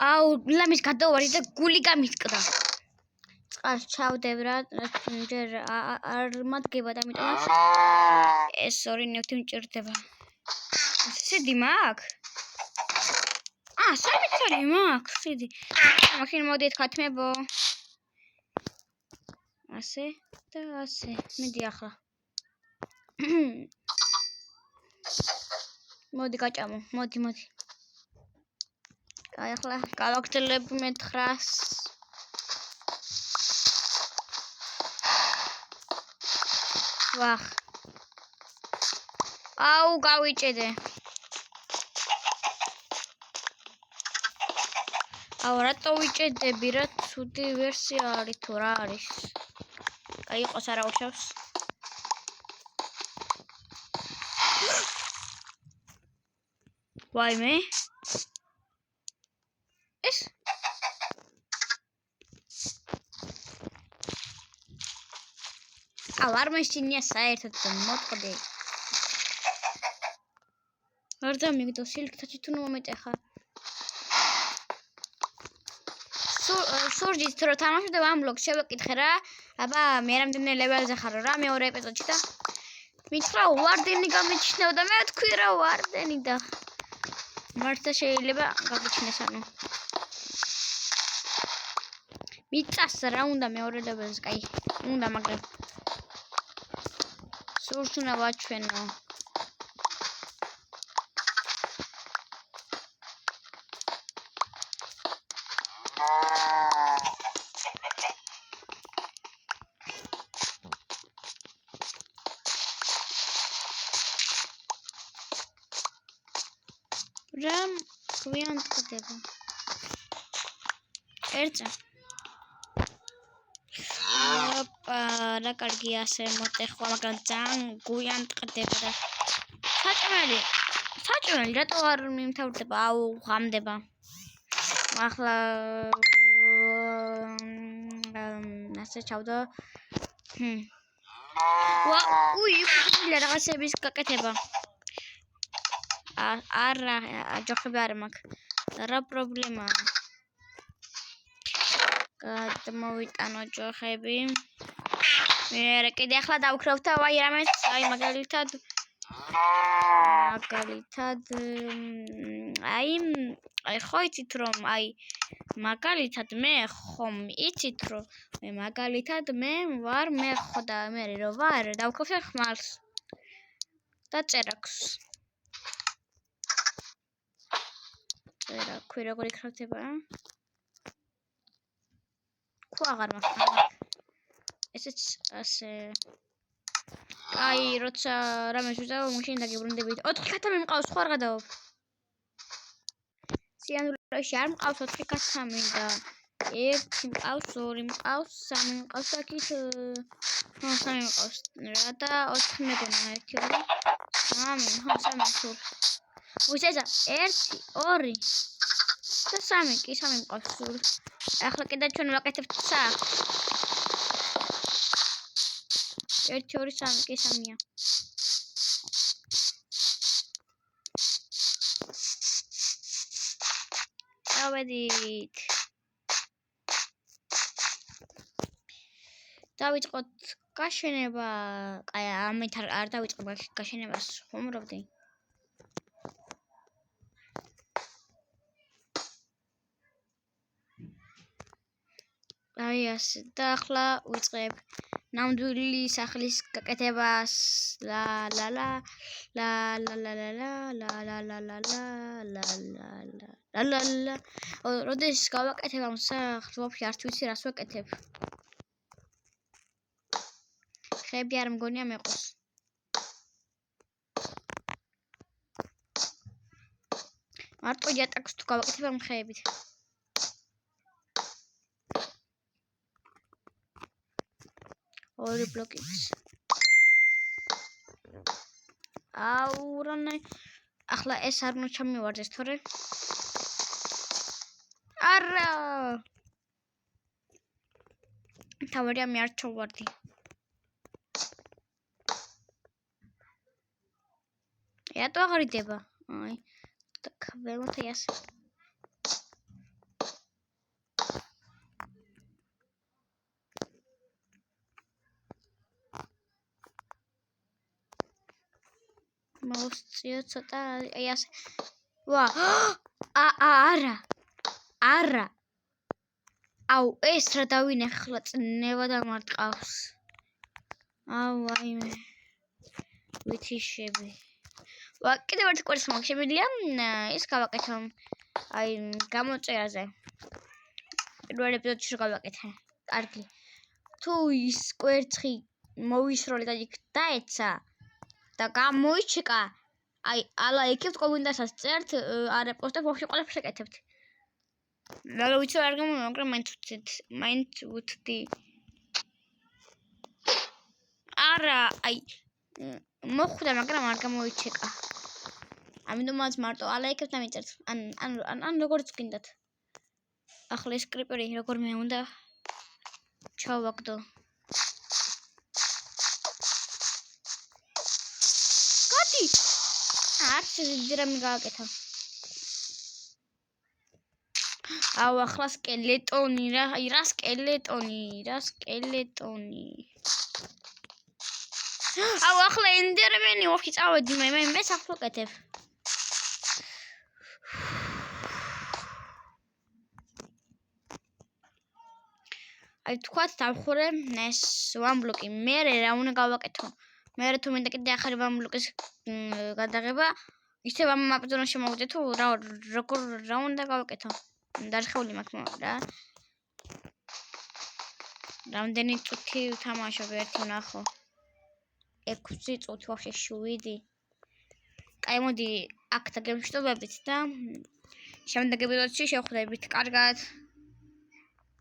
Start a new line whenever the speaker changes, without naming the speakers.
აუ, ლამის გადავარი და გული გამისკდა. წყალს ჩავდებ რა, ჯერ არ მადგება და ამიტომაც ეს ორი ნივთი მჭირდება. სიდი მაქვს? სამიცარი მაქვს, სიდი. მაშინ მოდით ქათმებო. ასე და ასე. მიდი ახლა. მოდი გაჭამო, მოდი. აი ახლა გავაგრძელებ მე 900. ვახ. აუ, გავიჭედე. აუ, რატო ვიჭედები? რა ცუდი ვერსია არის თუ რა არის? აი იყოს არა უშავს. ვაიმე? ეს არ მეშინია საერთოდ მოტყდი. არ დამიგდო სილკთაჩი თუ მომეტეხა. სურჯით რომ თამაშობ ამ ბლოგს შევეკითხე რა. აბა მე რამდენი ლეველზე ხარო რა მეორე ეპიზოდში და მითხრა ვარდენი გამიჩნეო და მე თქვი რა ვარდენი და მართლა შეიძლება გაგიჩნეს ანუ. მიწას რა უნდა მეორე ლეველზე, კაი. უნდა მაგრამ სურს უნდა ვაჩვენო. რამ გვიან ტყდება. ერთზე. ოპა, რა კარგია ასე მოტეხვა, მაგრამ ძალიან გვიან ტყდება და საჭმელი რატო არ მიმთავრდება? აუ, ღამდება. ახლა ასე ჩავდო. უი, რაღაცების გაკეთება. არა, ჯოხები არ მაქვს. რა პრობლემაა? გადმოვიტანო ჯოხები. მე კიდე ახლა დავქროვ და ვაი რამეს, აი მაგალითად აი ხო იცით რომ აი მაგალითად მე ხომ იცით რომ მე მაგალითად მე ვარ მე ხო და მე რო ვარ დავქროვ ხმალს და წერაქვს. წერაქვი როგორ იქრავდება? ხო აღარ მაქვს. ესეც ასე აი როცა რამეს ვიზავ მაშინ დაგიბრუნდებით. 4 კათა მიმყავს, ხო არ გადავობ. სიანულაში არ მყავს 4 კათამი და 1 მყავს, 2 მყავს, 3 მყავს და აქეთ 3 მყავს. რა და 4 მეგონა 1 2 3 სულ. უშეშა 1 2 და 3 კი 3 მყავს სულ. ახლა კიდე ჩვენ ვაკეთებთ 3. 1 2 3 კი 3-ია. დავედით. დავიწყოთ გაშენება. აი ამით არ დავიწყებ გაშენებას ხომრობდი. აი ასე და ახლა ვიწყებ ნამდვილი სახლის გაკეთებას. ლა ლა ლა ლა ლა ლა ლა ლა ლა ლა ლა ლა ლა. როდეს გავაკეთებ ამ სახლს ვაფშე არ ვიცი რას ვაკეთებ. ხეები არ მგონია მეყოს. მარტო იატაკს თუ გავაკეთებ ამ ხეებით. ორი ბლოკიც. აუ რანე ახლა ეს არ უნდა ჩამივარდეს თორე. არა. თავარია მე არ ჩავარდი. რატო აღარ იდება? აი, და ქვემოთ აი ასე. მოვწიო ცოტა აი ასე ვა არა აუ ეს რა დავინახე წნევა და მარტყავს აუ აიმე ვითიშები ვა კიდევ ერთი კვერცხი მაქვს შემიძლია ის გავაკეთო აი გამოწერაზე პირველ ეპიზოდში რო გავაკეთე კარგი თუ ის კვერცხი მოვისროლე და იქ დაეცა და გამოიჩეკა აი ალა ეკებთ კომენტარსაც წერთ არაპოსტებ ვაფშე ყველაფერს ეკეთებთ რა ვიცი არ გამომიგო მაგრამ მაინც ვუთდი არა აი მოხვდა მაგრამ არ გამოიჩეკა ამიტომაც მარტო ალა ეკებთ და მიწერთ ან როგორც გინდათ ახლა ეს კრიპერი როგორ მე უნდა ჩავაგდო გადი არც ძირამი გააკეთა აუ ახლა სკელეტონი რა სკელეტონი აუ ახლა ენდერმენი ვაფშე წავედი მე საფლოკეთებ აი თქვათ დავხურე ეს one block-ი მე რა უნდა გავაკეთო მე თუ მინდა კიდე ახალი one block-ის გადაღება ისევ ამ აპიზოდში მოვიდე თუ რა უნდა გავაკეთო დარხეული მაქვს რა რამდენი წუთი ვთამაშობ ერთი ნახო 6 წუთი ვაფშე 7 კაი მოდი აქ დაგემშვიდობებით და შემდეგ ეპიზოდში შევხვდებით კარგად